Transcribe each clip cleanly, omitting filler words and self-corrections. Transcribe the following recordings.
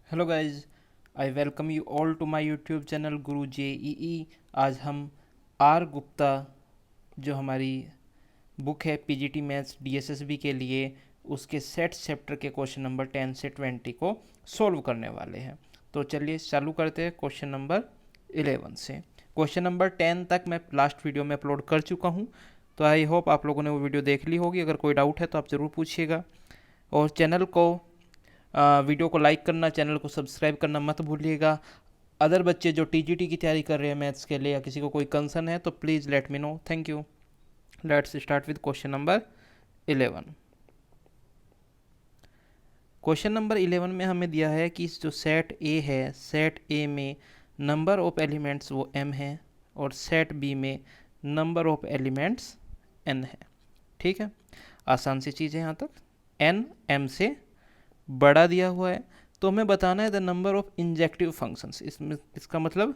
Hello guys, I welcome you all to my YouTube channel Guru JEE. आज हम are Gupta जो हमारी बुक है पीजीटी मैथ्स डीएसएसबी के लिए, उसके सेट चैप्टर के क्वेश्चन नंबर 10 से 20 को सॉल्व करने वाले हैं। तो चलिए चालू करते हैं क्वेश्चन नंबर 11 से। क्वेश्चन नंबर 10 तक मैं लास्ट वीडियो में अपलोड कर चुका हूँ, तो आई होप आप लोगों ने वो वीडियो देख ली होगी। अगर कोई डाउट है तो आप ज़रूर पूछिएगा, और चैनल को वीडियो को लाइक करना, चैनल को सब्सक्राइब करना मत भूलिएगा। अदर बच्चे जो टीजीटी की तैयारी कर रहे हैं मैथ्स के लिए, या किसी को कोई कंसर्न है तो please let me know. Thank you. Let's start with question number 11। Question number 11 में हमें दिया है कि जो सेट ए है, सेट ए में नंबर ऑफ एलिमेंट्स वो m है, और सेट बी में नंबर ऑफ एलिमेंट्स n है। ठीक है, आसान सी चीज़ है यहाँ तक। n m से बड़ा दिया हुआ है, तो हमें बताना है the number of injective functions. इसका मतलब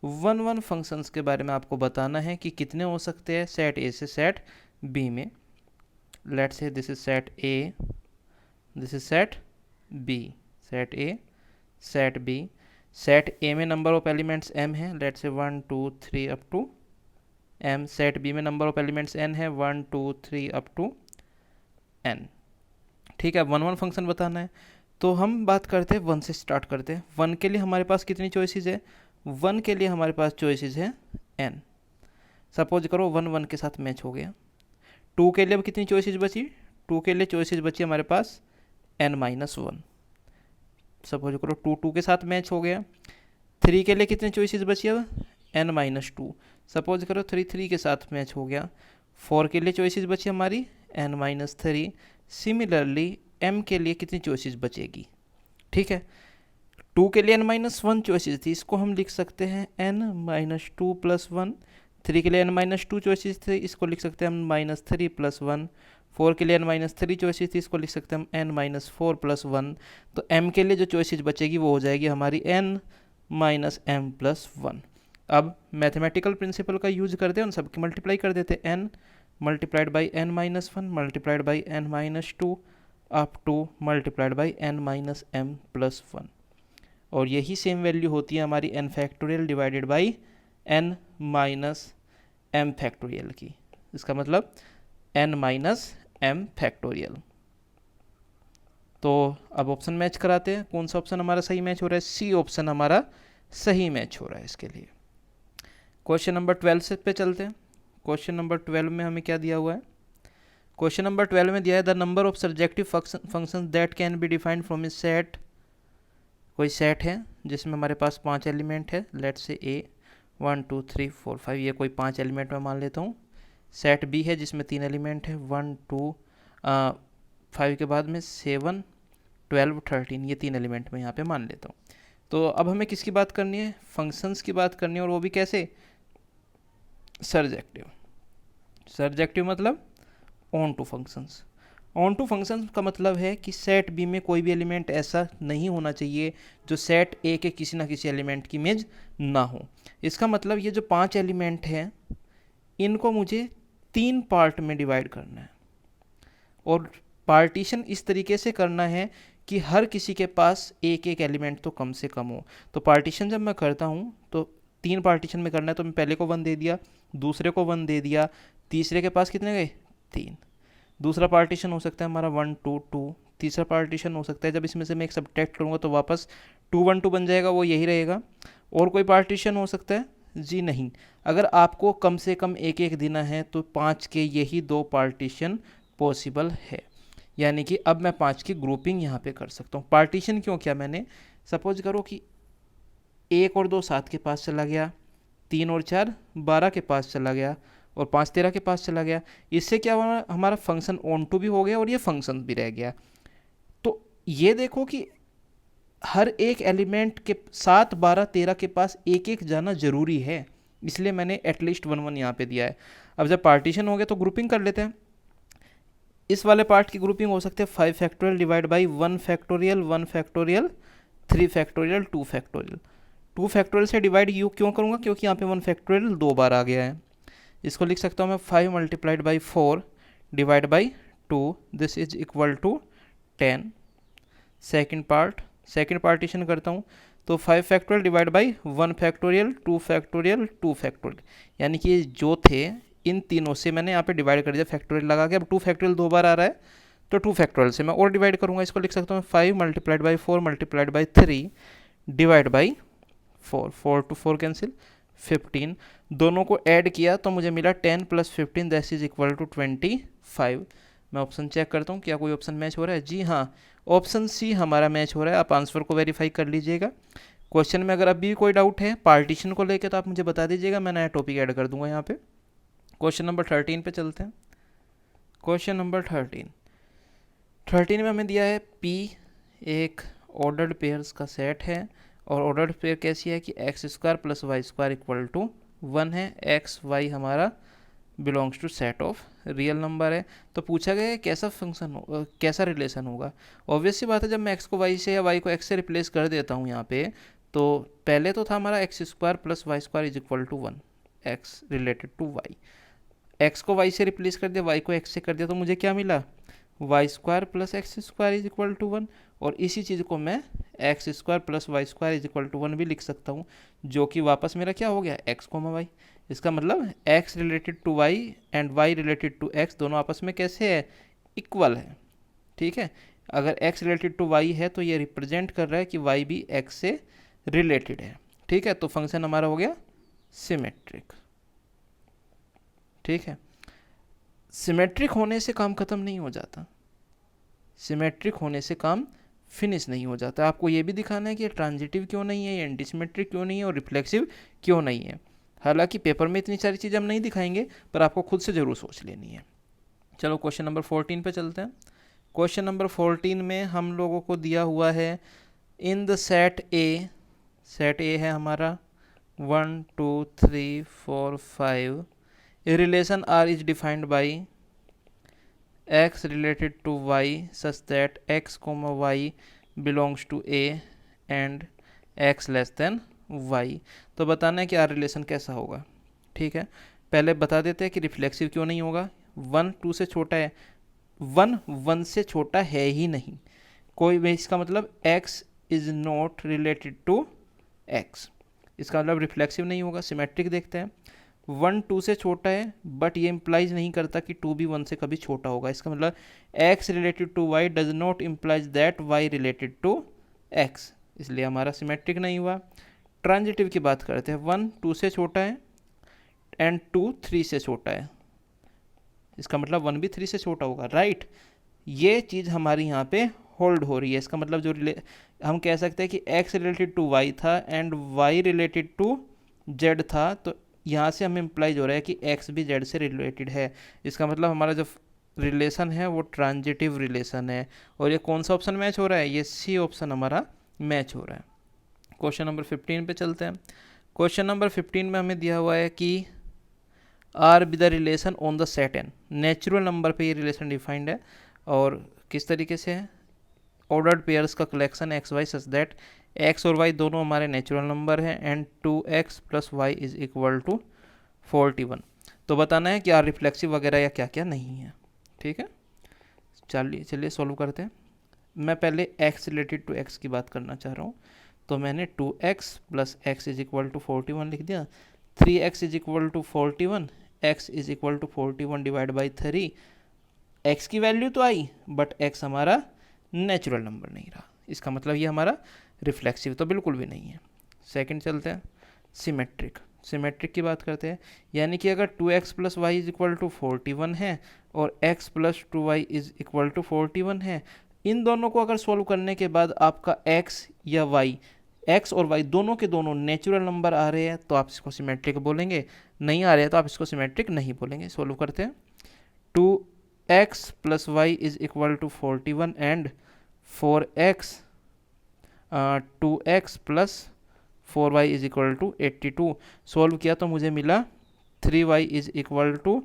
वन फंक्शंस के बारे में आपको बताना है कि कितने हो सकते हैं सेट ए से सेट बी में। Let's say this is set A, this is set B, set A set B. Set A में नंबर ऑफ एलिमेंट्स m है, let's say 1 2 3 up to m। Set B में number of elements n है, 1 2 3 up to n। ठीक है, one function बताना है, तो हम बात करते हैं वन से स्टार्ट करते हैं। वन के लिए हमारे पास कितनी चॉइसेस है? वन के लिए हमारे पास चॉइसेस है n। सपोज करो वन के साथ मैच हो गया। टू के लिए अब कितनी चॉइसेस बची? टू के लिए चॉइसेस बची हमारे पास n-1। सपोज करो टू के साथ मैच हो गया। थ्री के लिए कितनी चॉइसेस बची अब? n-2। सपोज करो थ्री के साथ मैच हो गया। फोर के लिए चॉइसेस बची हमारी n-3। सिमिलरली m के लिए कितनी चॉइसेस बचेगी? ठीक है, टू के लिए n-1 चॉइसेस थी, इसको हम लिख सकते हैं n-2 + 1। थ्री के लिए n-2 चॉइसेस थे, इसको लिख सकते हैं हम -3 + 1। फोर के लिए n-3 चॉइसेस थी, इसको लिख सकते हैं हम n-4 + 1। तो m के लिए जो चॉइसेस बचेगी वो हो जाएगी हमारी n - m + 1। अब मैथमेटिकल प्रिंसिपल का यूज करते हैं, उन सबकी मल्टीप्लाई कर देते हैं। n multiplied by n-1 multiplied by n-2 up two multiplied by n-m + 1। और यही सेम वैल्यू होती है हमारी n factorial divided by n - m factorial की। इसका मतलब n - m फैक्टोरियल। तो अब ऑप्शन मैच कराते हैं, कौन सा ऑप्शन हमारा सही मैच हो रहा है? सी ऑप्शन हमारा सही मैच हो रहा है इसके लिए। क्वेश्चन नंबर 12 से पे चलते हैं। क्वेश्चन नंबर 12 में हमें क्या दिया हुआ है? क्वेश्चन नंबर 12 में दिया है the number of surjective function that can be defined from A set. कोई सेट है जिसमें हमारे पास 5 एलिमेंट है, लेट से ए 1 2 3 4 5, ये कोई 5 एलिमेंट में मान लेता हूँ। सेट बी है जिसमें 3 एलिमेंट है, 1 2 5 के बाद में 7 12 13, ये 3 एलिमेंट में यहाँ पे मान लेता हूँ। तो अब हमें किसकी बात करनी है? फंक्शंस की बात करनी है, और वो भी कैसे? सर्जेक्टिव। सर्जेक्टिव मतलब onto functions. Onto functions का मतलब है कि सेट बी में कोई भी एलिमेंट ऐसा नहीं होना चाहिए जो सेट ए के किसी ना किसी एलिमेंट की इमेज ना हो। इसका मतलब ये जो 5 एलिमेंट हैं, इनको मुझे 3 पार्ट में डिवाइड करना है, और पार्टीशन इस तरीके से करना है कि हर किसी के पास एक एक एलिमेंट तो कम से कम हो। तो पार्टीशन जब मैं करता हूँ तो 3 पार्टीशन में करना है, तो मैं पहले को 1 दे दिया, दूसरे को 1 दे दिया, तीसरे के पास कितने गए? 3। दूसरा पार्टीशन हो सकता है हमारा 1 2 2। तीसरा पार्टीशन हो सकता है, जब इसमें से मैं एक सब्ट्रैक्ट करूँगा तो वापस 2 1 2 बन जाएगा, वो यही रहेगा। और कोई पार्टीशन हो सकता है? जी नहीं। अगर आपको कम से कम एक एक देना है तो 5 के यही 2 पार्टीशन पॉसिबल है। यानी कि अब मैं 5 की ग्रुपिंग यहाँ पे कर सकता हूँ। पार्टीशन क्यों किया मैंने? सपोज करो कि 1 और 2 7 के पास चला गया, 3 और 4 12 के पास चला गया, और 5 13 के पास चला गया। इससे क्या हुआ? हमारा फंक्शन ऑन टू भी हो गया और ये फंक्शन भी रह गया। तो ये देखो कि हर एक एलिमेंट के 7 12 13 के पास एक एक जाना जरूरी है, इसलिए मैंने एटलीस्ट 1 1 यहाँ पे दिया है। अब जब पार्टीशन हो गया तो ग्रुपिंग कर लेते हैं। इस वाले पार्ट की ग्रुपिंग हो सकती है 5 factorial divide by 1 factorial 1 factorial 3 factorial 2 factorial. 2 factorial से डिवाइड यू क्यों करूँगा? क्योंकि यहाँ पे 1 फैक्टोरियल 2 बार आ गया है। इसको लिख सकता हूँ मैं 5 multiplied by 4 divide by 2, this is equal to 10। Second part second partition करता हूँ तो 5 factorial divide by 1 factorial 2 factorial 2 factorial, यानी कि जो थे इन तीनों से मैंने यहाँ पे डिवाइड कर दिया फैक्टोरियल लगा के। अब 2 फैक्टोरियल 2 बार आ रहा है तो 2 फैक्टोरियल से मैं और डिवाइड करूँगा, इसको लिख सकता हूँ 5 multiplied by 4 multiplied by 3 divide by 4, 4 to 4 cancel 15, दोनों को ऐड किया तो मुझे मिला 10 + 15 दैट इज इक्वल टू 25। मैं ऑप्शन चेक करता हूँ क्या कोई ऑप्शन मैच हो रहा है। जी हाँ, ऑप्शन सी हमारा मैच हो रहा है। आप आंसर को वेरीफाई कर लीजिएगा। क्वेश्चन में अगर अभी भी कोई डाउट है पार्टीशन को लेकर तो आप मुझे बता दीजिएगा, मैं नया टॉपिक ऐड कर दूंगा यहाँ पे। क्वेश्चन नंबर 13 पे चलते हैं। क्वेश्चन नंबर 13 में हमें दिया है P एक ऑर्डर्ड पेयर्स का सेट है और ऑर्डर्ड पेयर कैसी है कि x² + y² इक्वल टू 1 है। x y हमारा belongs to set of real number है। तो पूछा गया है कैसा फंक्शन हो, कैसा रिलेशन होगा। ऑब्वियस सी बात है, जब मैं x को y से या y को x से रिप्लेस कर देता हूँ यहाँ पे, तो पहले तो था हमारा x² + y² is equal to 1, x related to y। x को y से रिप्लेस कर दिया, y को x से कर दिया, तो मुझे क्या मिला y² + x² is equal to 1। और इसी चीज़ को मैं x² + y² is equal to 1 भी लिख सकता हूँ, जो कि वापस मेरा क्या हो गया x, y। इसका मतलब x related to y and y related to x दोनों आपस में कैसे है, इक्वल है। ठीक है, अगर x रिलेटेड टू y है तो ये रिप्रेजेंट कर रहा है कि y भी x से रिलेटेड है। ठीक है, तो फंक्शन हमारा हो गया सिमेट्रिक। ठीक है, सिमेट्रिक होने से काम खत्म नहीं हो जाता, सिमेट्रिक होने से काम फिनिश नहीं हो जाता। आपको ये भी दिखाना है कि ये ट्रांजिटिव क्यों नहीं है, ये एंटीसिमेट्रिक क्यों नहीं है और रिफ्लेक्सिव क्यों नहीं है। हालांकि पेपर में इतनी सारी चीज़ें हम नहीं दिखाएंगे, पर आपको खुद से ज़रूर सोच लेनी है। चलो क्वेश्चन नंबर 14 पे चलते हैं। क्वेश्चन नंबर 14 में हम लोगों को दिया हुआ है in the set A, set A है हमारा 1 2 3 4 5, A relation R is defined by x related to y such that x, y belongs to a and x less than y। तो बताना है कि आर रिलेशन कैसा होगा। ठीक है, पहले बता देते हैं कि रिफ्लेक्सिव क्यों नहीं होगा। 1 2 से छोटा है, 1 1 से छोटा है ही नहीं कोई भी, इसका मतलब x is not related to x, इसका मतलब रिफ्लेक्सिव नहीं होगा। सिमेट्रिक देखते हैं, 1 2 से छोटा है बट ये इम्प्लाइज नहीं करता कि 2 भी 1 से कभी छोटा होगा। इसका मतलब x related to y does not implies that y related to x, इसलिए हमारा सिमेट्रिक नहीं हुआ। ट्रांजिटिव की बात करते हैं, 1 2 से छोटा है एंड 2 3 से छोटा है, इसका मतलब 1 भी 3 से छोटा होगा। राइट, ये चीज़ हमारी यहाँ पे होल्ड हो रही है। इसका मतलब जो हम कह सकते हैं कि x रिलेटेड टू y था and y related to z था, तो यहाँ से हमें इम्प्लाइज हो रहा है कि x भी z से रिलेटेड है। इसका मतलब हमारा जो रिलेशन है वो ट्रांजिटिव रिलेशन है। और ये कौन सा ऑप्शन मैच हो रहा है, ये सी ऑप्शन हमारा मैच हो रहा है। क्वेश्चन नंबर 15 पे चलते हैं। क्वेश्चन नंबर 15 में हमें दिया हुआ है कि R be the relation on the set N, natural number पे ये रिलेशन डिफाइंड है। और किस तरीके से है, ऑर्डर्ड पेयर्स का collection x y such that x और वाई दोनों हमारे नेचुरल नंबर हैं and 2x + y is equal to 41। तो बताना है कि आर रिफ्लेक्सिव वगैरह या क्या क्या नहीं है। ठीक है, चलिए सॉल्व करते हैं। मैं पहले x रिलेटेड टू x की बात करना चाह रहा हूँ, तो मैंने 2x + x is equal to 41 लिख दिया। 3x is equal to 41, x is equal to 41 divide by 3। x की वैल्यू तो आई बट x हमारा नेचुरल नंबर नहीं रहा, इसका मतलब ये हमारा रिफ्लेक्सिव तो बिल्कुल भी नहीं है। सेकंड चलते हैं, सिमेट्रिक। सिमेट्रिक की बात करते हैं, यानी कि अगर 2x + y is equal to 41 है और x + 2y is equal to 41 है, इन दोनों को अगर सॉल्व करने के बाद आपका x या y, x और y दोनों के दोनों नेचुरल नंबर आ रहे हैं तो आप इसको सिमेट्रिक बोलेंगे, नहीं आ रहे हैं तो आप इसको सिमेट्रिक नहीं बोलेंगे। सॉल्व करते हैं, 2x + y is equal to 41 and 4x 2x + 4y is equal to 82। Solve किया तो मुझे मिला 3y is equal to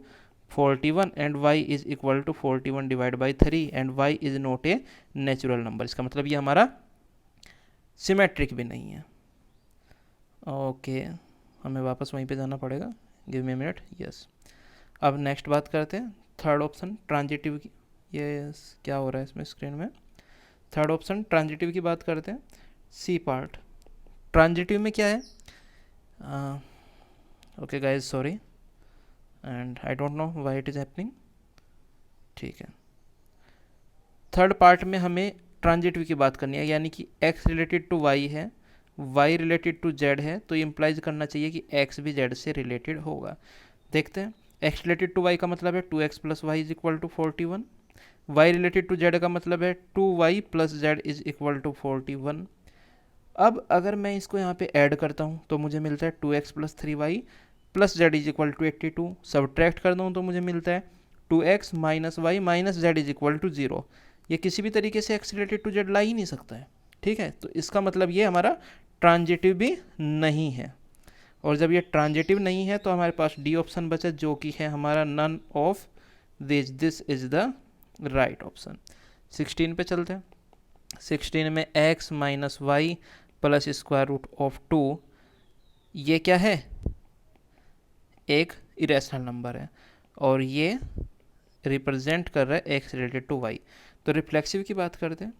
41 and y is equal to 41 divide by 3 and y is not a natural number. इसका मतलब ये हमारा symmetric भी नहीं है। ओके, हमें वापस वहीं पे जाना पड़ेगा, गिव मी मिनट। यस, अब नेक्स्ट बात करते हैं थर्ड ऑप्शन ट्रांजिटिव की। ये क्या हो रहा है इसमें स्क्रीन में, थर्ड ऑप्शन ट्रांजिटिव की बात करते हैं, सी पार्ट। ट्रांजिटिव में क्या है, okay guys sorry and I don't know why it is happening, ठीक है। थर्ड पार्ट में हमें ट्रांजिटिव की बात करनी है, यानी कि x रिलेटेड टू y है, y रिलेटेड टू z है, तो ये इम्प्लाइज करना चाहिए कि x भी z से रिलेटेड होगा। देखते हैं, x रिलेटेड टू y का मतलब है 2x plus y is equal to 41, y related to z का मतलब है 2y plus z is equal to 41। अब अगर मैं इसको यहाँ पे ऐड करता हूँ तो मुझे मिलता है 2x plus 3y plus z is equal to 82। Subtract करता हूँ तो मुझे मिलता है 2x minus y minus z is equal to 0। ये किसी भी तरीके से x रिलेटेड टू z ला ही नहीं सकता है, ठीक है। तो इसका मतलब ये हमारा ट्रांजिटिव भी नहीं है, और जब ये ट्रांजिटिव नहीं है तो हमारे पास डी ऑप्शन बचा, जो कि है हमारा none of this is the right option. 16 पे चलते हैं। 16 में x minus y plus square root of 2, ये क्या है, एक इरेशनल नंबर है, और ये रिप्रेजेंट कर रहा है x रिलेटेड टू y। तो रिफ्लेक्सिव की बात करते हैं।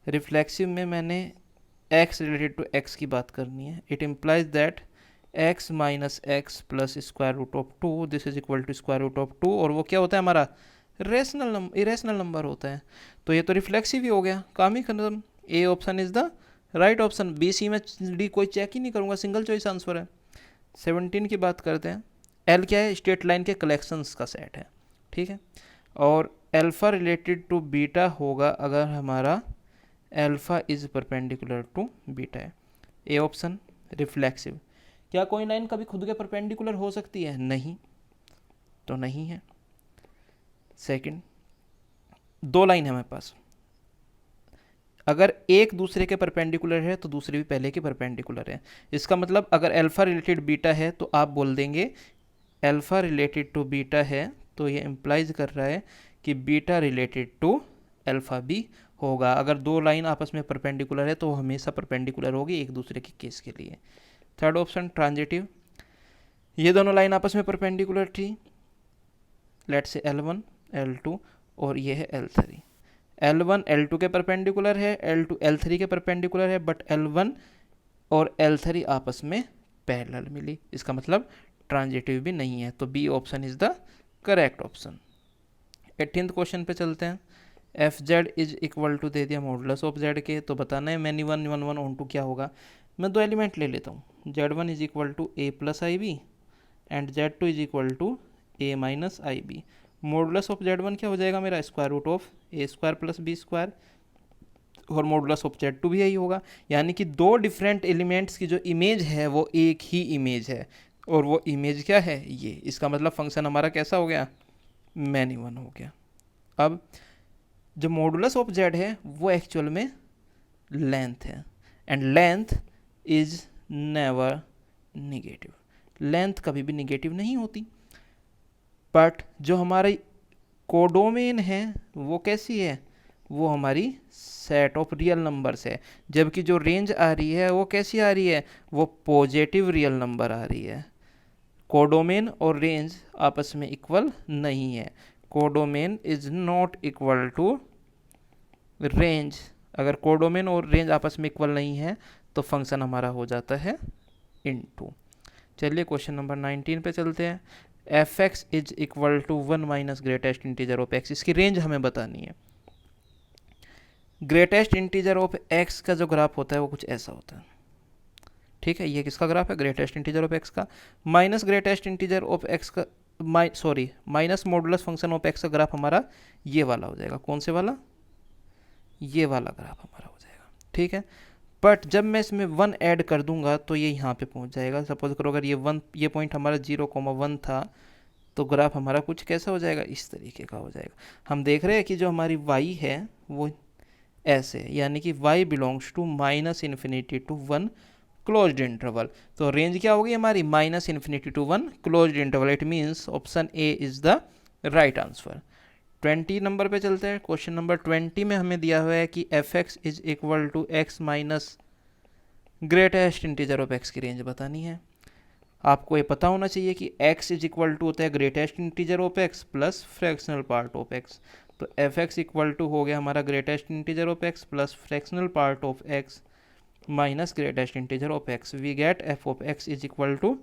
रिफ्लेक्सिव में मैंने x रिलेटेड टू x की बात करनी है। It implies that x minus x plus square root of 2 this is equal to square root of 2, और वो क्या होता है हमारा इरेशनल नंबर होता है। तो ये तो रिफ्लेक्सिव ही हो गया, काम ही खत्म। A option is the right option. B C में डी कोई चेक ही नहीं करूँगा, सिंगल चॉइस आंसर है। 17 की बात करते हैं। एल क्या है, स्ट्रेट लाइन के कलेक्शंस का सेट है, ठीक है। और अल्फ़ा रिलेटेड टू बीटा होगा अगर हमारा alpha is perpendicular to beta है। A option reflexive. क्या कोई लाइन कभी खुद के परपेंडिकुलर हो सकती है, नहीं, तो नहीं है। सेकंड, दो लाइन है हमारे पास, अगर एक दूसरे के परपेंडिकुलर है तो दूसरी भी पहले के परपेंडिकुलर है। इसका मतलब अगर अल्फ़ा रिलेटेड बीटा है तो आप बोल देंगे अल्फ़ा रिलेटेड टू बीटा है, तो ये इम्प्लाइज कर रहा है कि बीटा रिलेटेड टू अल्फ़ा भी होगा। अगर दो लाइन आपस में परपेंडिकुलर है तो हमेशा परपेंडिकुलर होगी एक दूसरे के केस के लिए। थर्ड ऑप्शन ट्रांजिटिव, ये दोनों लाइन आपस में परपेंडिकुलर थी, लेट्स से L1 L2 और ये है L3। L1 L2 के परपेंडिकुलर है, L2 L3 के परपेंडिकुलर है, बट L1 और L3 आपस में पैरेलल मिली, इसका मतलब ट्रांजिटिव भी नहीं है। तो B option is the correct option. 18th question पे चलते हैं। F Z is equal to दे दिया मॉडुलस ऑफ जेड के, तो बताना है मैनी 1 1 1 ऑन टू क्या होगा। मैं दो एलिमेंट ले लेता हूँ, Z1 is equal to a plus i b and Z2 is equal to a minus i b. Modulus of Z1 क्या हो जाएगा मेरा, square root of a square plus b square, और मॉडुलस ऑफ Z2 भी यही होगा। यानी कि दो डिफरेंट एलिमेंट्स की जो इमेज है वो एक ही इमेज है, और वो इमेज क्या है ये, इसका मतलब फंक्शन हमारा कैसा हो गया, मैनी 1 हो गया। अब जो मॉडुलस ऑफ Z है वो एक्चुअल में लेंथ है, and length is never negative, length कभी भी निगेटिव नहीं होती। बट जो हमारी कोडोमेन है वो कैसी है, वो हमारी सेट ऑफ रियल नंबर्स है, जबकि जो रेंज आ रही है वो कैसी आ रही है, वो पॉजिटिव रियल नंबर आ रही है। कोडोमेन और रेंज आपस में इक्वल नहीं है, codomain is not equal to range. अगर कोडोमेन और रेंज आपस में इक्वल नहीं है तो फंक्शन हमारा हो जाता है इनटू। चलिए क्वेश्चन नंबर 19 पे चलते हैं। F x is equal to 1 minus greatest integer of x, इसकी रेंज हमें बतानी है। ग्रेटेस्ट इंटीजर ऑफ एक्स का जो ग्राफ होता है वो कुछ ऐसा होता है, ठीक है। ये किसका ग्राफ है, ग्रेटेस्ट इंटीजर ऑफ एक्स का। Minus greatest integer of X का minus modulus function of X का ग्राफ हमारा ये वाला हो जाएगा। कौन से वाला, ये वाला ग्राफ हमारा हो जाएगा, ठीक है। बट जब मैं इसमें 1 ऐड कर दूंगा तो ये यहाँ पे पहुँच जाएगा। सपोज करो अगर ये पॉइंट हमारा 0,1 था तो ग्राफ हमारा कुछ कैसा हो जाएगा, इस तरीके का हो जाएगा। हम देख रहे हैं कि जो हमारी y है वो ऐसे, यानी कि y belongs to minus infinity to 1 closed interval. तो रेंज क्या होगी हमारी, minus infinity to 1 closed interval. It means option A is the right answer. 20 number पे चलते हैं। क्वेश्चन नंबर 20 में हमें दिया हुआ है कि f x is equal to x minus greatest integer of x की रेंज बतानी है। आपको ये पता होना चाहिए कि x इज इक्वल टू होता है greatest integer of x plus fractional part of x। तो एफ एक्स इक्वल टू हो गया हमारा greatest integer of x plus fractional part of x minus greatest integer of x. We get f of x is equal to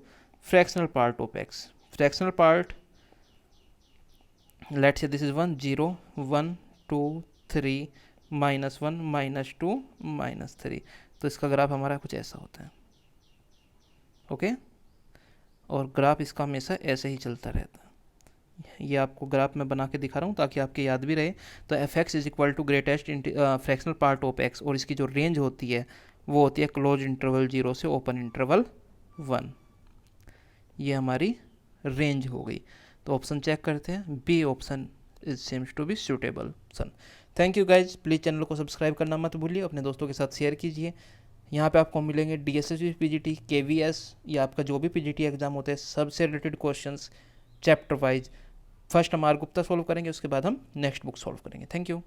fractional part of x. Fractional part, let's say this is 1 0 1 2 3 -1 -2 -3. तो इसका graph हमारा कुछ ऐसा होता है. Okay और graph इसका हमेशा ऐसे ही चलता रहता है. ये आपको ग्राफ में बना के दिखा रहा हूँ ताकि आपके याद भी रहे. तो f x is equal to greatest fractional part of x और इसकी जो रेंज होती है वो होती है क्लोज इंटरवल 0 से ओपन इंटरवल 1. ये हमारी रेंज हो गई. तो ऑप्शन चेक करते हैं. B option is seems to be suitable option. Thank you guys. Please channel को सब्सक्राइब करना मत भूलिए. अपने दोस्तों के साथ शेयर कीजिए. यहाँ पे आपको मिलेंगे DSSB PGT KVS या आपका जो भी PGT एग्जाम होते हैं सबसे related questions chapter wise. First हम आर गुप्ता सॉल्व करेंगे, उसके बाद हम नेक्स्ट बुक सॉल्व करेंगे. Thank you.